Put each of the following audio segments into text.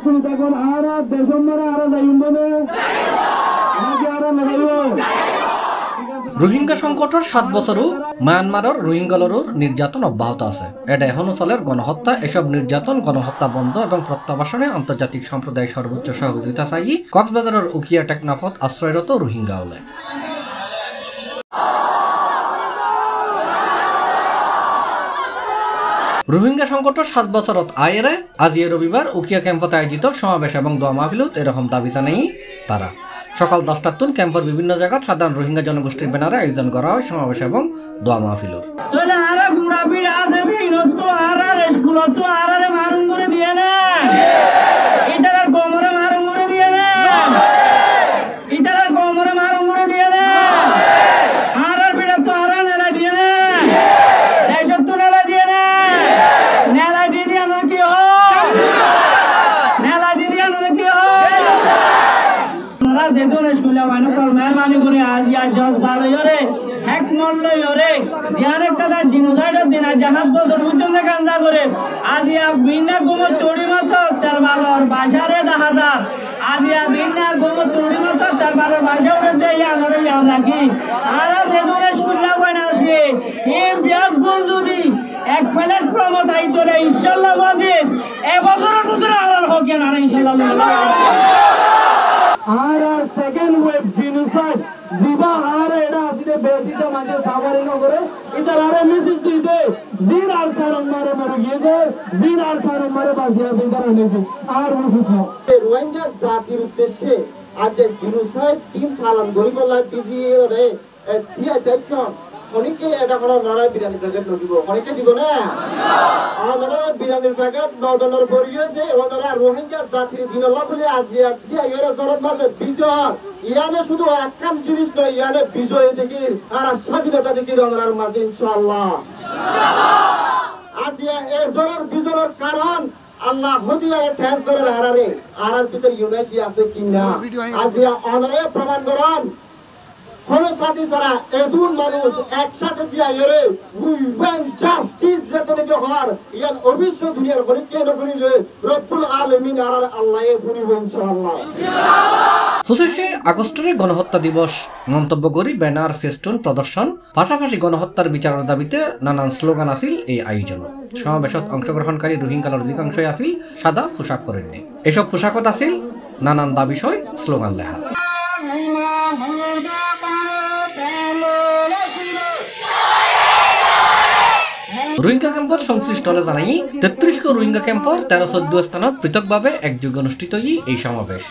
শুনি তখন আর দেশমরা আর যাইবনে নাকি আর নাগাইব রোহিঙ্গা সংকটের 7 বছরও মায়ানমারের রোহিঙ্গালর নির্যাতন অব্যাহত আছে। এটা এখনো চলের গণহত্যা। এসব নির্যাতন গণহত্যা বন্ধ এবং প্রত্যাবাসনে আন্তর্জাতিক সম্প্রদায়ের সর্বোচ্চ সহযোগিতা চাই কক্সবাজারের উকিয়া টেকনাফত আশ্রয়রত রোহিঙ্গা হলে। রোহিঙ্গা সংকটের 7 বছরত আয়েরে আজি রবিবার উকিয়া ক্যাম্পতে আয়োজিত সমাবেশ এবং দোয়া মাহফিলত এরকম দাবি জানাই তারা। সকাল 10টার তুন ক্যাম্পের বিভিন্ন জায়গায় সাধারণ রোহিঙ্গা জনগোষ্ঠীর ব্যানারে আয়োজন করা হয় সমাবেশ এবং দোয়া মাহফিলর। মেহরবানি করে আজ জজ ভালো ইরে এক মূল্য ইরে ধ্যান একটা জিনোসাইডের দিন জাহাজ বছর পর্যন্ত গাঞ্জা করে আজিয়া বিনা গুমত তড়ি মতো তার বাবার বাসারে 10,000 আজিয়া বিনা গুমত তড়ি মতো তার বাবার বাসা উঠে দেয় আমরা ইয়ার রাখি আর যেদুরে স্কুললা বই না আছে এই বিয়ার গুণ যদি এক প্লেট প্রমোট আইতলে ইনশাআল্লাহ মজিস এবছরের ভিতরে আর হোক না ইনশাআল্লাহ। আর সেকেন্ড ওয়েভ জিনোসাইড জিবা আর এটা আসলে বেশিটা মাঝে সাভারে নগরে ইতার আরে মেসেজ দিতে জিন আর কারণ মারে মরে গিয়ে দে জিন আর কারণ মারে বাসি আছে ইতার নেছে আর বুঝছ না রোহিঙ্গা জাতির উদ্দেশ্যে আজ জিনোসাইড টিম পালন করিবলা পিজিএ রে দিয়া দায়িত্ব অনেকে এটা কোনো লড়াই বিরানি প্যাকেট দিব অনেকে দিব না লড়াই বিরানির প্যাকেট 9 ডলার পড়িয়েছে ওনারা রোহিঙ্গা জাতির দিনল্লা বলে আজিয়া দিয়া এর জরত মাঝে বিজয় ইয়ানে শুধু একখান জিনিস নয় ইয়ানে বিজয় দেখির আর স্বাধীনতা দেখির ওনার মাঝে ইনশাআল্লাহ আজিয়া এর জনের বিজয়ের কারণ আল্লাহ হদিয়ারে ঠেস করে আরার ভিতর ইউনাইটি আছে কিনা আজিয়া ওনারে প্রমাণ করেন কোন সাথী ছাড়া এদুন মানুষ একসাথে দিয়া এরে উই ওয়ান্ট জাস্টিস যেতে নাকি হর ইয়ান অবশ্য দুনিয়ার বলি কেন বলিলে রব্বুল আলামিন আর আল্লাহ বলিব ইনশাআল্লাহ। 25 আগস্টের গণহত্যা দিবস মন্তব্য করি ব্যানার ফেস্টুন প্রদর্শন পাশাপাশি গণহত্যার বিচারের দাবিতে নানান স্লোগান আছিল এই আয়োজন। সমাবেশত অংশগ্রহণকারী রোহিঙ্গার অধিকাংশই আছিল সাদা পোশাক পরেননি। এসব পোশাকত আছিল নানান দাবি সহ স্লোগান লেখা। রোহিঙ্গা ক্যাম্পর সংশ্লিষ্ট জানাই 33 রোহিঙ্গা ক্যাম্পর 13-14 স্থানত পৃথকভাবে একযোগে অনুষ্ঠিত এই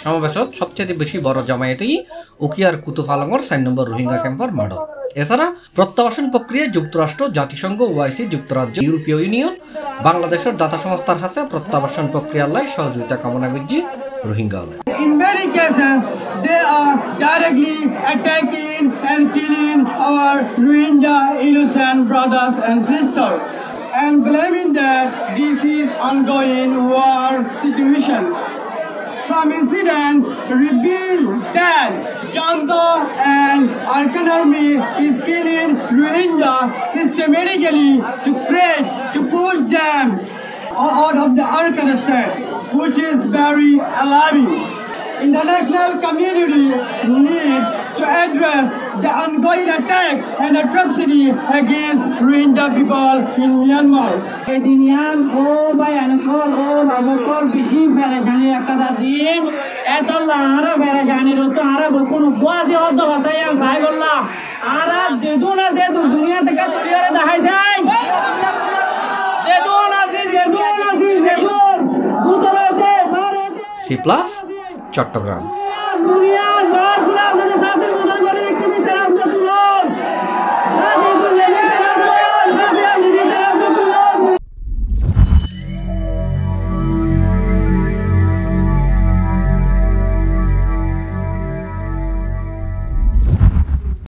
সমাবেশত সবচেয়ে বেশি বড় জমায়েতই উকিয়ার কুতুফালংর 4 নম্বর রোহিঙ্গা ক্যাম্পর মাঠ। এছাড়া প্রত্যাবাসন প্রক্রিয়ায় যুক্তরাষ্ট্র, জাতিসংঘ, ওআইসি, যুক্তরাজ্য, ইউরোপীয় ইউনিয়ন, বাংলাদেশের দাতা সংস্থার হাতে প্রত্যাবাসন প্রক্রিয়ায় সহযোগিতা কামনা করছি Rohingya. In many cases, they are directly attacking and killing our Rohingya innocent brothers and sisters, and blaming that this is ongoing war situation. Some incidents reveal that Junta and Arkan Army is killing Rohingya systematically to push them out of the Arkan state, which is very alarming. International community needs to address the ongoing attack and atrocity against Rohingya people in Myanmar. Edinian o bayan o babakor bishi pereshani ekada din etolla ara pereshani roto ara bukun boasi hoddo hatayan sahibollah ara jeduna jedu duniya theke turiyare dekhai jay jedun butorate mare C+ Chittagong.